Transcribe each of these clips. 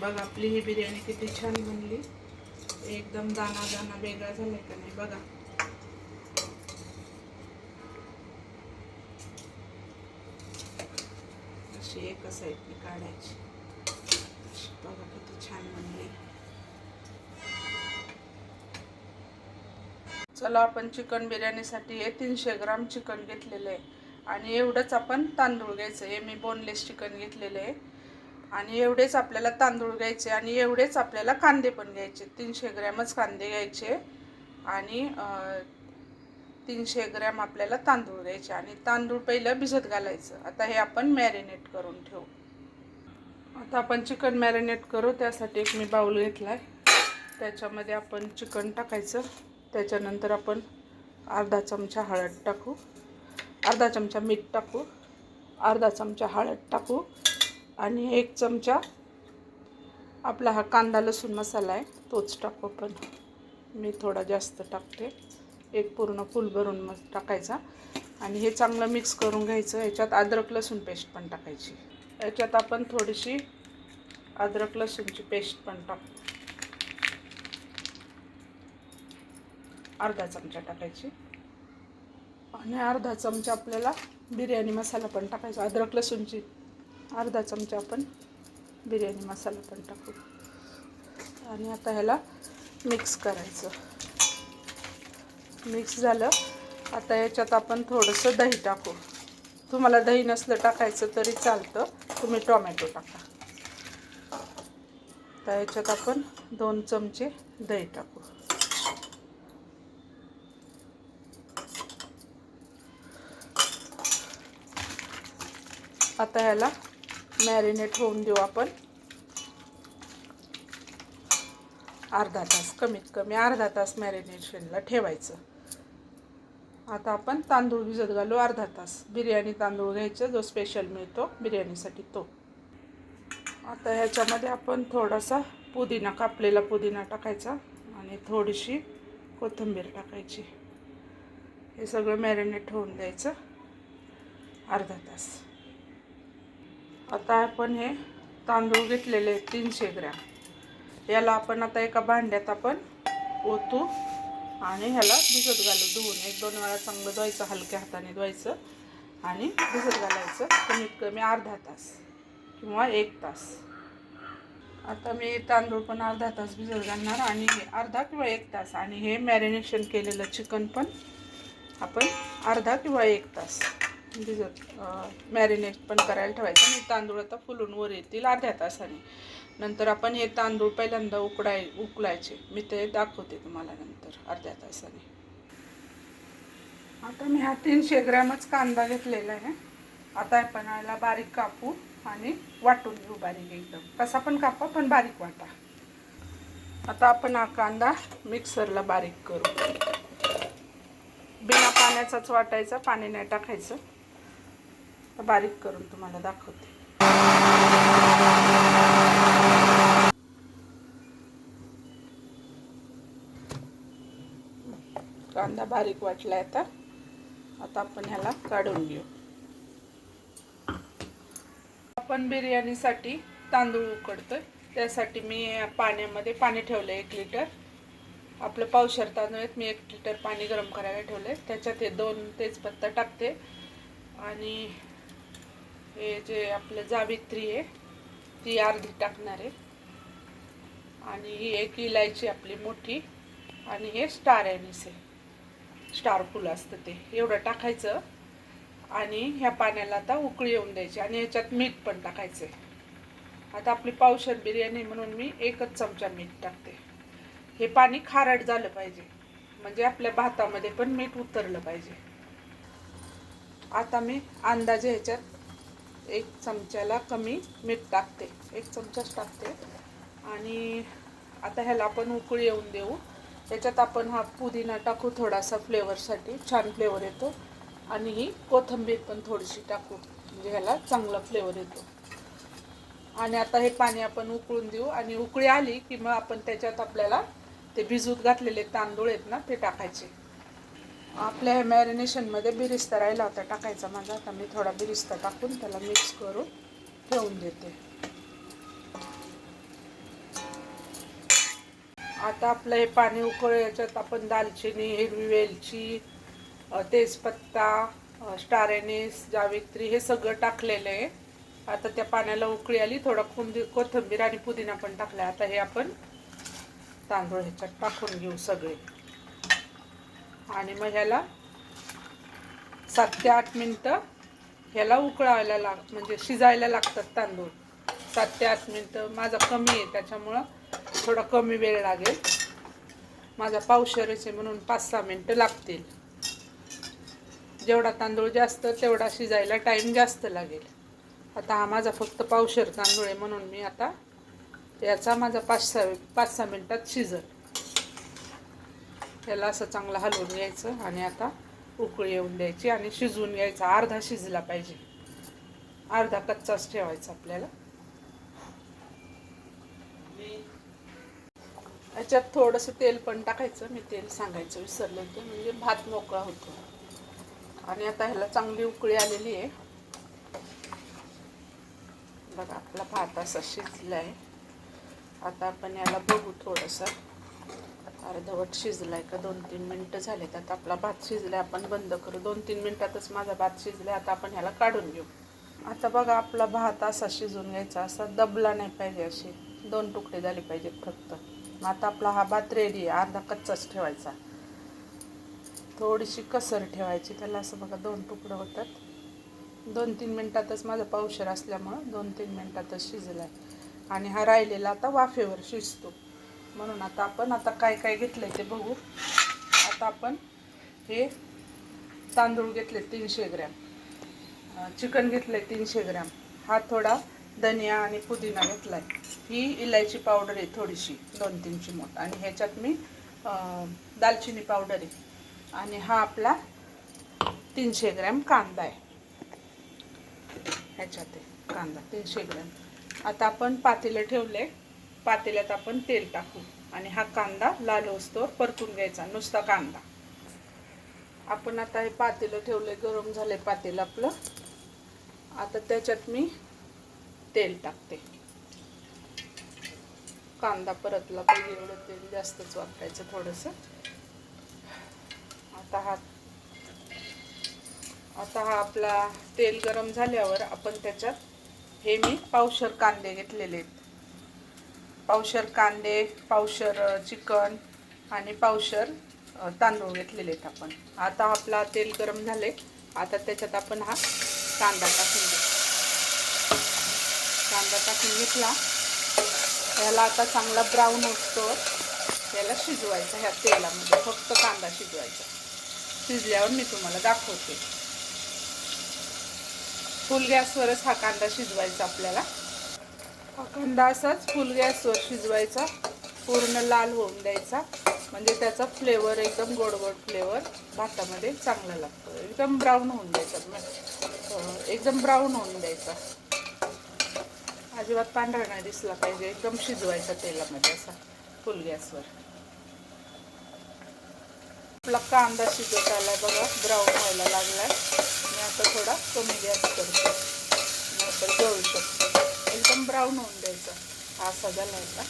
बघा आपली ही बिर्याणी किती छान बनली. एकदम दाना दाना वेगळा झालाय का नाही बघा. अशी एक साईडनी काढायची. बघा किती छान बनली. चला आपण चिकन बिर्याणीसाठी हे 300 ग्राम चिकन घेतलेलं आहे आणि एवढंच आपण तांदूळ घ्यायचं. हे मी बोनलेस चिकन घेतलेलं आहे आणि एवढेच आपल्याला तांदूळ घ्यायचे आणि एवढेच आपल्याला कांदे पण घ्यायचे. 300 ग्रॅमच कांदे घ्यायचे आणि 300 ग्रॅम आपल्याला तांदूळ घ्यायचे आणि तांदूळ पहिलं भिजत घालायचं. आता हे आपण मॅरिनेट करून ठेवू. आता आपण चिकन मॅरिनेट करू. त्यासाठी एक मी बाउल घेतलाय. त्याच्यामध्ये आपण चिकन टाकायचं. त्याच्यानंतर आपण अर्धा चमचा हळद टाकू, अर्धा चमचा मीठ टाकू, अर्धा चमचा हळद टाकू आणि 1 चमचा आपला हा कांदा लसूण मसाला आहे तोच टाकू. पण मी थोडा जास्त टाकते. एक पूर्ण फुल भरून टाकायचा आणि हे चांगलं मिक्स करून घ्यायचं. याच्यात अद्रक लसूण पेस्ट पण टाकायची. याच्यात आपण थोडीशी अद्रक लसूणची पेस्ट पण टाकू. अर्धा चमचा टाकायची आणि अर्धा चमचा आपल्याला बिर्याणी मसाला पण टाकायचा. अद्रक लसूणची अर्धा चमचा आपण बिर्याणी मसाला पण टाकू आणि आता ह्याला मिक्स करायचं. मिक्स झालं. आता याच्यात आपण थोडंसं दही टाकू. तुम्हाला दही नसलं टाकायचं तरी चालतं, तुम्ही टोमॅटो टाका. तर याच्यात आपण 2 चमचे दही टाकू. आता ह्याला मॅरिनेट होऊन देऊ आपण अर्धा तास. कमीत कमी अर्धा तास मॅरिनेशनला ठेवायचं. आता आपण तांदूळ भिजत घालू अर्धा तास. बिर्याणी तांदूळ घ्यायचा जो स्पेशल मिळतो बिर्याणीसाठी तो. आता ह्याच्यामध्ये आपण थोडासा पुदिना, कापलेला पुदिना टाकायचा आणि थोडीशी कोथिंबीर टाकायची. हे सगळं मॅरिनेट होऊन द्यायचं अर्धा तास. आता आपण हे तांदूळ घेतलेले 300 ग्रॅम. याला आपण आता एका भांड्यात आपण ओतू आणि ह्याला भिजत घालू. धुवून 1-2 वेळा चांगलं धुवायचं, हलक्या हाताने धुवायचं आणि भिजत घालायचं कमीत कमी अर्धा तास किंवा 1 तास. आता मी तांदूळ पण अर्धा तास भिजत घालणार आणि अर्धा किंवा 1 तास आणि हे मॅरिनेशन केलेलं चिकन पण आपण अर्धा किंवा 1 तास मॅरिनेट पण करायला ठेवायचं. आणि तांदूळ आता फुलून वर येतील अर्ध्या तासाने. नंतर आपण हे तांदूळ पहिल्यांदा उकळायचे. मी ते दाखवते तुम्हाला नंतर अर्ध्या तासाने. आता मी हा 300 ग्रॅमच कांदा घेतलेला आहे. आता आपण याला बारीक कापू आणि वाटून घेऊ बारीक एकदम. कसा पण कापा पण बारीक वाटा. आता आपण हा कांदा मिक्सरला बारीक करू. बिना पाण्याचाच वाटायचा, पाणी नाही टाकायचं. बारीक करून तुम्हाला दाखवते. कांदा बारीक वाटलाय. आता आपण ह्याला काढून घेऊ. आपण बिर्याणीसाठी तांदूळ उकडतोय त्यासाठी मी पाण्यामध्ये पाणी ठेवलं 1 लिटर. आपलं पावशेर तांदूळ आहेत. मी 1 लिटर पाणी गरम करायला ठेवलंय. त्याच्यात हे 2 तेजपत्ता टाकते आणि हे जे आपलं जावित्री आहे ती अर्धी टाकणार आहे आणि ही 1 इलायची आपली मोठी आणि हे स्टार एनिस आहे, स्टार फुल असतं ते, एवढं टाकायचं आणि ह्या पाण्याला आता उकळी येऊन द्यायची आणि ह्याच्यात मीठ पण टाकायचं. आता आपली पावशेर बिर्याणी म्हणून मी 1च चमचा मीठ टाकते. हे पाणी खारट झालं पाहिजे म्हणजे आपल्या भातामध्ये पण मीठ उतरलं पाहिजे. आता मी अंदाजे ह्याच्यात 1 चमच्याला कमी मीठ टाकते, 1 चमचाच टाकते आणि आता ह्याला आपण उकळी येऊन देऊ. त्याच्यात आपण हा पुदिना टाकू थोडासा फ्लेवरसाठी, छान फ्लेवर येतो आणि ही कोथिंबीर पण थोडीशी टाकू म्हणजे ह्याला चांगला फ्लेवर येतो. आणि आता हे पाणी आपण उकळून देऊ आणि उकळी आली की मग आपण त्याच्यात आपल्याला ते भिजूत घातलेले तांदूळ आहेत ना ते टाकायचे. आपल्या हे मॅरिनेशनमध्ये बिरिस्ता राहिला होता टाकायचा माझा. आता मी थोडा बिरिस्ता टाकून त्याला मिक्स करून ठेवून देते. आता आपलं हे पाणी उकळ, याच्यात आपण दालचिनी, हिरवी वेलची, तेजपत्ता, स्टार एनिस, जावित्री हे सगळं टाकलेलं आहे. आता त्या पाण्याला उकळी आली, थोडा कोथिंबीर आणि पुदिना पण टाकला. आता हे आपण तांदूळ ह्याच्यात टाकून घेऊ सगळे आणि मग ह्याला 7 ते 8 मिनटं ह्याला उकळायला म्हणजे शिजायला लागतात तांदूळ. 7 ते 8 मिनटं. माझा कमी आहे त्याच्यामुळं थोडा कमी वेळ लागेल. माझा पावशेरच आहे म्हणून 5-6 मिनटं लागतील. जेवढा तांदूळ जास्त तेवढा शिजायला टाईम जास्त लागेल. आता हा माझा फक्त पावशेर तांदूळ आहे म्हणून मी आता याचा माझा 5-6 मिनटात शिजल. याला असं चांगलं हलवून घ्यायचं आणि आता उकळी येऊन द्यायची आणि शिजवून घ्यायचा. अर्धा शिजला पाहिजे, अर्धा कच्चाच ठेवायचा आपल्याला. याच्यात थोडंसं तेल पण टाकायचं, मी तेल सांगायचं विसरले होते, म्हणजे भात मोकळा होतो. आणि आता ह्याला चांगली उकळी आलेली आहे बघा. आपला भात असा शिजला आहे. आता आपण याला बघू, थोडंसं अर्धवट शिजलाय का, 2-3 मिनटं झालेत. आता आपला भात शिजलाय, आपण बंद करू. 2-3 मिनटातच माझा भात शिजलाय. आता आपण ह्याला काढून घेऊ. आता बघा आपला भात असा शिजून घ्यायचा, असा दबला नाही पाहिजे, असे 2 तुकडे झाले पाहिजेत फक्त. आता आपला हा भात रेडी आहे. अर्धा कच्चाच ठेवायचा, थोडीशी कसर ठेवायची त्याला. असं बघा 2 तुकडे होतात. 2-3 मिनटातच माझा पावशेर असल्यामुळं 2-3 मिनटातच शिजलाय. आणि हा राहिलेला आता वाफेवर शिजतो म्हणून आता आपण काय काय घेतलंय ते बघू. आता आपण हे तांदूळ घेतले 300 ग्रॅम, चिकन घेतलंय 300 ग्रॅम, हा थोडा धनिया आणि पुदिना घेतलाय, ही इलायची पावडर आहे थोडीशी 2-3 चिमूट, आणि ह्याच्यात मी दालचिनी पावडर आहे, आणि हा आपला 300 ग्रॅम कांदा आहे. ह्याच्यात आहे कांदा 300 ग्रॅम. आता आपण पातेलं ठेवलंय, पातेल्यात आपण तेल टाकू आणि हा कांदा लाल होईस्तोवर परतून घ्यायचा, नुसता कांदा. आपण आता हे पातेलं ठेवलंय, गरम झालंय पातेलं आपलं. आता त्याच्यात मी तेल टाकते. कांदा परतला पाहिजे एवढं तेल जास्तच वापरायचं थोडंसं. आता हा आपला तेल गरम झाल्यावर आपण त्याच्यात हे मी पावशेर कांदे घेतलेले आहेत, पावशेर कांदे, पावशेर चिकन आणि पावशेर तांदूळ घेतलेले आहेत आपण. आता आपला तेल गरम झाले, आता त्याच्यात आपण हा कांदा टाकून घेऊ. कांदा टाकून घेतला, याला आता चांगला ब्राऊन होतो, याला शिजवायचा. ह्या तेलामध्ये फक्त कांदा शिजवायचा. शिजल्यावर मी तुम्हाला दाखवते. फुल गॅसवरच हा कांदा शिजवायचा आपल्याला. हा कांदा असाच फुल गॅसवर शिजवायचा, पूर्ण लाल होऊन द्यायचा, म्हणजे त्याचा फ्लेवर एकदम गोड गोड फ्लेवर भातामध्ये चांगला लागतो. एकदम ब्राऊन होऊन द्यायचा, एकदम ब्राऊन होऊन द्यायचा, अजिबात पांढरा नाही दिसला पाहिजे. एकदम शिजवायचा तेलामध्ये असा फुल गॅसवर. आपला कांदा शिजत आलाय बघा, ब्राऊन व्हायला लागलाय. मी आता थोडा कमी गॅस करतो, नाहीतर जळू शकतो. एकदम ब्राऊन होऊन द्यायचा. हा असा झाला आता,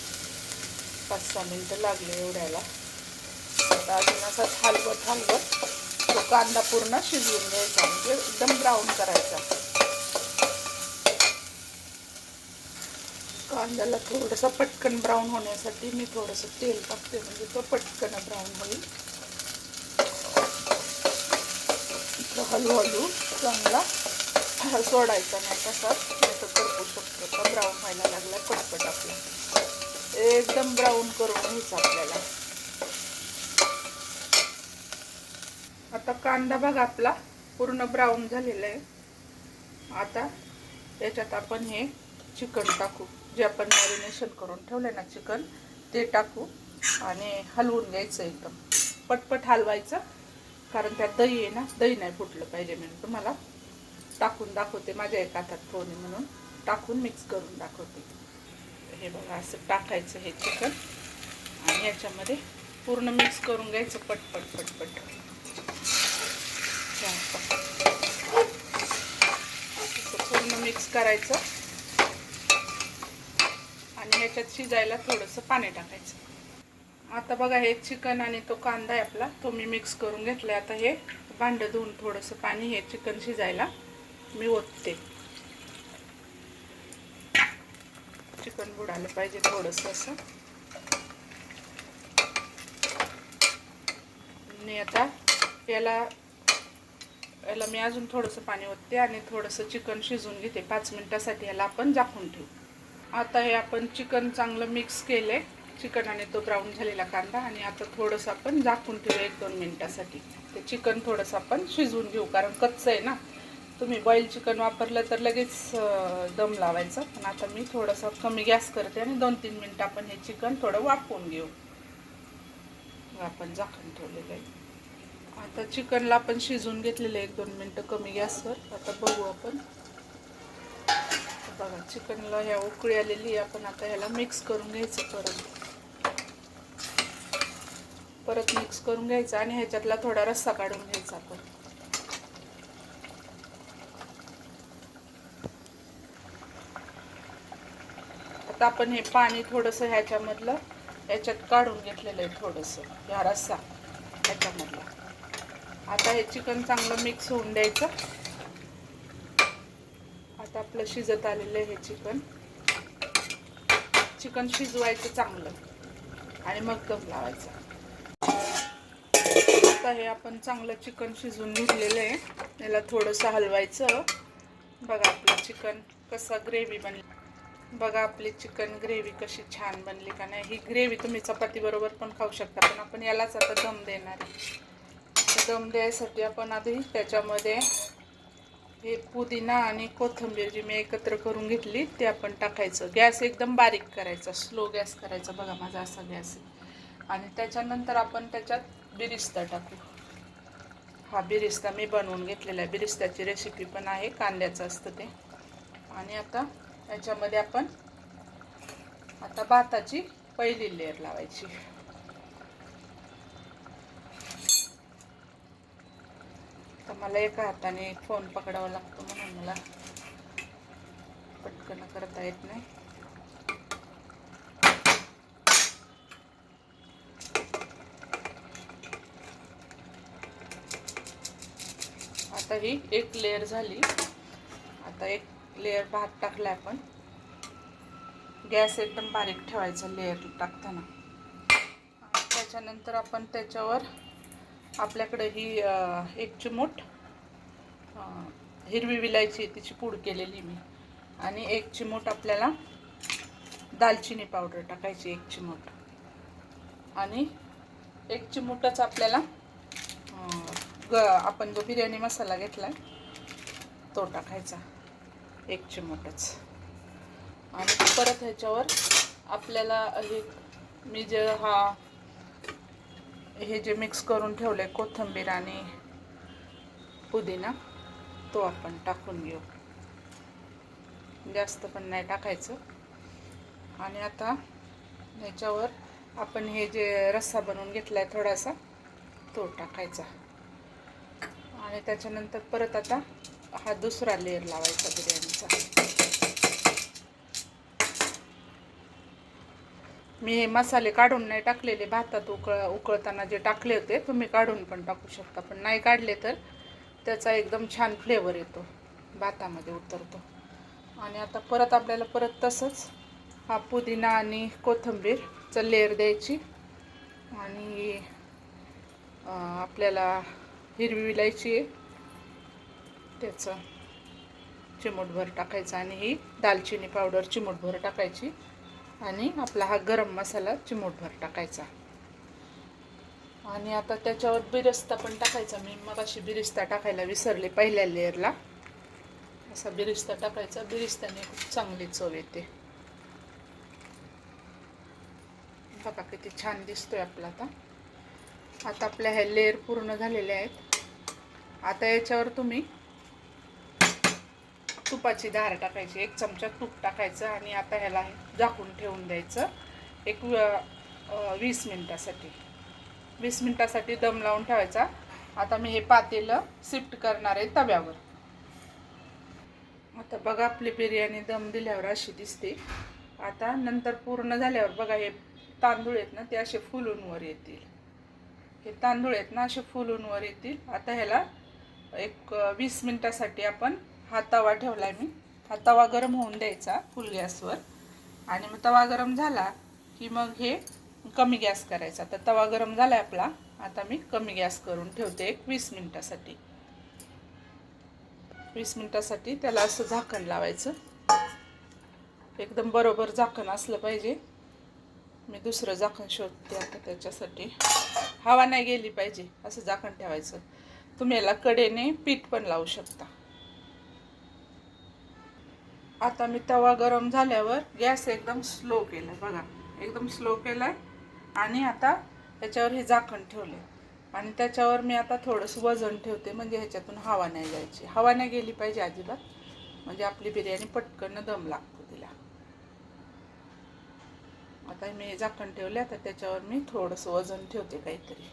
5-6 मिनटं लागले एवढ्याला. आता अजून असाच हलवत तो कांदा पूर्ण शिजवून घ्यायचा, म्हणजे एकदम ब्राऊन करायचा. कांद्याला थोडंसं पटकन ब्राऊन होण्यासाठी मी थोडंसं तेल टाकते, म्हणजे तो पटकन ब्राऊन होईल. हळूहळू चांगला सोडायचा नाही, तसाच नाही तर करपू शकतो. तर ब्राऊन व्हायला लागला पटपट आपला, एकदम ब्राऊन करून घ्यायचा आपल्याला. आता कांदा बघा आपला पूर्ण ब्राऊन झालेला आहे. आता त्याच्यात आपण हे चिकन टाकू, जे आपण मॅरिनेशन करून ठेवले ना चिकन, ते टाकू आणि हलवून घ्यायचं. एकदम पटपट हलवायचं, कारण त्यात दही आहे ना, दही नाही फुटलं पाहिजे. मी तुम्हाला टाकून दाखवते, माझ्या एका हातात फोन आहे म्हणून टाकून मिक्स करून दाखवते. हे बघा असं टाकायचं हे चिकन आणि याच्यामध्ये पूर्ण मिक्स करून घ्यायचं पटपट पटपट. पूर्ण मिक्स करायचं आणि ह्याच्यात शिजायला थोडंसं पाणी टाकायचं. आता बघा हे चिकन आणि तो कांदा आहे आपला, तो मी मिक्स करून घेतला. आता हे भांडं धुवून थोडंसं पाणी हे चिकन शिजायला मी ओतते. चिकन बुडायला पाहिजे थोडंसं असं. आणि आता याला मी अजून थोडंसं पाणी ओतते आणि थोडंसं चिकन शिजवून घेते. 5 मिनिटासाठी याला आपण झाकून ठेवू. आता हे आपण चिकन चांगलं मिक्स केले, चिकन आणि तो ब्राऊन झालेला कांदा. आणि आता थोडंसं आपण झाकून ठेवू 1-2 मिनिटासाठी. ते चिकन थोडंसं आपण शिजवून घेऊ, कारण कच्चं आहे ना. तुम्ही बॉईल चिकन वापरलं तर लगेच दम लावायचं. पण आता मी थोडंसं कमी गॅस करते आणि 2-3 मिनिटं आपण हे चिकन थोडं वाफवून घेऊ. आपण झाकून ठेवलेलं आहे. आता चिकनला आपण शिजवून घेतलेलं आहे 1-2 मिनिटं कमी गॅसवर. आता बघू आपण. बघा चिकनला ह्या उकळी आलेली. आपण आता ह्याला मिक्स करून घ्यायचं. परत मिक्स करून घ्यायचं आणि ह्याच्यातला थोडा रस्सा काढून घ्यायचा आपण. आता आपण हे पाणी थोडंसं ह्याच्यात काढून घेतलेलं आहे थोडंसं, ह्या रस्सा ह्याच्यामधला. आता हे चिकन चांगलं मिक्स होऊन द्यायचं. आता आपलं शिजत आलेलं आहे हे चिकन शिजवायचं चांगलं आणि मग दम लावायचा. आता हे आपण चांगलं चिकन शिजवून घेतलेलं आहे. याला थोडंसं हलवायचं. बघा आपलं चिकन कसं ग्रेव्ही बनली. बघा आपली चिकन ग्रेव्ही कशी छान बनली का नाही. ही ग्रेव्ही तुम्ही चपाती बरोबर पण खाऊ शकता. पण आपण यालाच आता दम देणार आहे. दम द्यायसाठी आपण आधी त्याच्यामध्ये हे पुदिना आणि कोथिंबीर जी मी एकत्र करून घेतली ते आपण टाकायचं. गॅस एकदम बारीक करायचा, स्लो गॅस करायचा. बघा माझा असा गॅस आहे. आणि त्याच्यानंतर आपण त्याच्यात बिरिस्ता टाकू. हा बिरिस्ता मी बनवून घेतलेला आहे. बिरिस्त्याची रेसिपी पण आहे, कांद्याचं असतं ते. आणि आता याच्यामध्ये आपण भाताची पहिली लेयर लावायची. तर मला एका हाताने फोन पकडावा लागतो, म्हणून मला पटकन करता येत नाही. आता ही एक लेयर झाली. आता एक लेयर भात टाकला आपण. गॅस एकदम बारीक ठेवायचा लेयर टाकताना. त्याच्यानंतर आपण त्याच्यावर आपल्याकडे ही 1 चिमूट हिरवी विलायची तिची पूड केलेली मी. आणि 1 चिमूट आपल्याला दालचिनी पावडर टाकायची, 1 चिमूट. आणि 1 चिमूटच आपल्याला आपण जो बिर्याणी मसाला घेतला तो टाकायचा, 1 चिमूटच. आणि परत ह्याच्यावर आपल्याला हे जे मिक्स करून ठेवलंय कोथिंबीर आणि पुदिना, तो आपण टाकून घेऊ. जास्त पण नाही टाकायचं. आणि आता ह्याच्यावर आपण हे जे रस्सा बनवून घेतलाय थोडासा, तो टाकायचा. आणि त्याच्यानंतर परत आता हा दुसरा लेयर लावायचा बिर्याणीचा. मी हे मसाले काढून नाही टाकलेले. भातात उकळताना जे टाकले होते तुम्ही काढून पण टाकू शकता. पण नाही काढले तर त्याचा एकदम छान फ्लेवर येतो, भातामध्ये उतरतो. आणि आता परत आपल्याला परत तसंच हा पुदिना आणि कोथिंबीरचं लेयर द्यायची. आणि आपल्याला हिरवी विलायची आहे त्याचं चिमूटभर टाकायचं. आणि ही दालचिनी पावडर चिमूटभर टाकायची. आणि आपला हा गरम मसाला चिमूटभर टाकायचा. आणि आता त्याच्यावर बिरिस्ता पण टाकायचा. मी मगाशी बिरिस्ता टाकायला विसरले पहिल्या लेयरला. असा बिरिस्ता टाकायचा. बिरिस्त्याने खूप चांगली चव येते. बघा किती छान दिसतोय आपला. आता आपल्या ह्या लेयर पूर्ण झालेल्या आहेत. आता याच्यावर तुम्ही तुपाची धार टाकायची, 1 चमचा तूप टाकायचं. आणि आता ह्याला झाकून ठेवून द्यायचं 20 मिनिटासाठी. 20 मिनिटासाठी दम लावून ठेवायचा. आता मी हे पातेलं शिफ्ट करणार आहे तव्यावर. आता बघा आपली बिर्याणी दम दिल्यावर अशी दिसते. आता नंतर पूर्ण झाल्यावर बघा हे तांदूळ आहेत ना ते असे फुलून वर येतील. हे तांदूळ आहेत ना असे फुलून वर येतील. आता ह्याला एक 20 मिनिटासाठी आपण हा तवा ठेवलाय मी. हा तवा गरम होऊन द्यायचा फुल गॅसवर. आणि मग तवा गरम झाला की मग हे कमी गॅस करायचा. तर तवा गरम झालाय आपला. आता मी कमी गॅस करून ठेवते एक 20 मिनिटासाठी. 20 मिनिटासाठी त्याला असं झाकण लावायचं. एकदम बरोबर झाकण असलं पाहिजे. मी दुसरं झाकण शोधते आता त्याच्यासाठी. हवा नाही गेली पाहिजे असं झाकण ठेवायचं. तुम्ही याला कडेने पीठ पण लावू शकता. आता मी तवा गरम झाल्यावर गॅस एकदम स्लो केलाय बघा. एकदम स्लो केलाय. आणि आता त्याच्यावर हे झाकण ठेवले. आणि त्याच्यावर मी आता थोडंसं वजन ठेवते म्हणजे ह्याच्यातून हवा नाही जायची. हवा नाही गेली पाहिजे अजिबात. म्हणजे आपली बिर्याणी पटकन दम लागतो तिला. आता मी हे झाकण ठेवले. आता त्याच्यावर मी थोडंसं वजन ठेवते काहीतरी.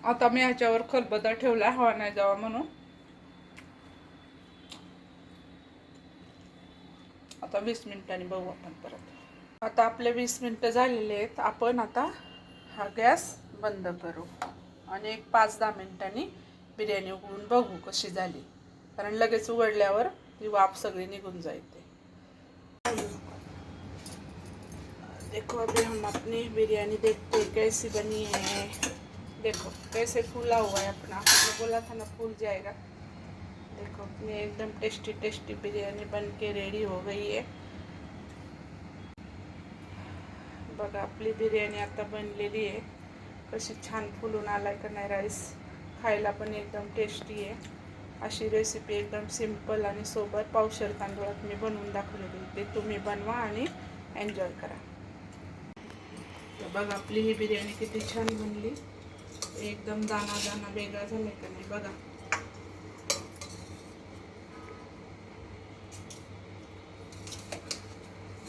आता मी ह्याच्यावर खलबत्ता ठेवला हवा नाही जावा म्हणून. आता 20 मिनिटांनी बघू आपण परत. आता आपले 20 मिनिटं झालेले आहेत. आपण आता हा गॅस बंद करू आणि एक 5-10 मिनिटांनी बिर्याणी उघडून बघू कशी झाली. कारण लगेच उघडल्यावर ती वाफ सगळी निघून जाते. देखो अभी हम अपनी बिरयानी देखते हैं कैसी बनी है. देखो कैसे फूला हुआ है अपना. आपने बोला था ना फूल जाएगा. देखो अपनी एकदम टेस्टी टेस्टी बिरयानी बन के रेडी हो गई है. बघा आपली बिर्याणी आता बनलेली आहे. कशी छान फुलून आलाय का नाही राईस. खायला पण एकदम टेस्टी आहे. अशी रेसिपी एकदम सिंपल आणि सोबत पावशेर तांदूळात मी बनवून दाखवलेली. ते तुम्ही बनवा आणि एन्जॉय करा. तर बघा आपली ही बिर्याणी किती छान बनली. एकदम दाना दाना वेगळा झाला का नाही बघा.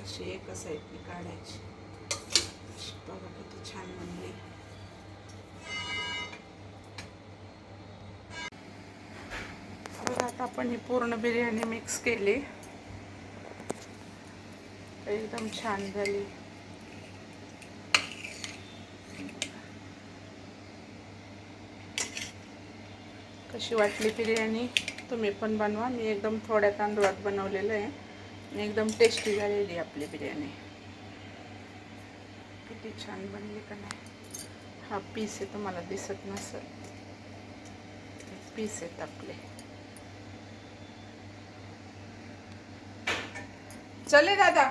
अशी एका साईडनी काढायची. बघा किती छान बनली. बघा आता आपण ही पूर्ण बिर्याणी मिक्स केली. एकदम छान झाली. कशी वाटली बिर्याणी तुम्ही पण बनवा. मी एकदम थोड्या तांदूळात बनवलेलं आहे आणि एकदम टेस्टी झालेली आपली बिर्याणी. किती छान बनली का नाही. हा पीस आहे तुम्हाला दिसत नसेल. पीस आहेत आपले. चले दादा.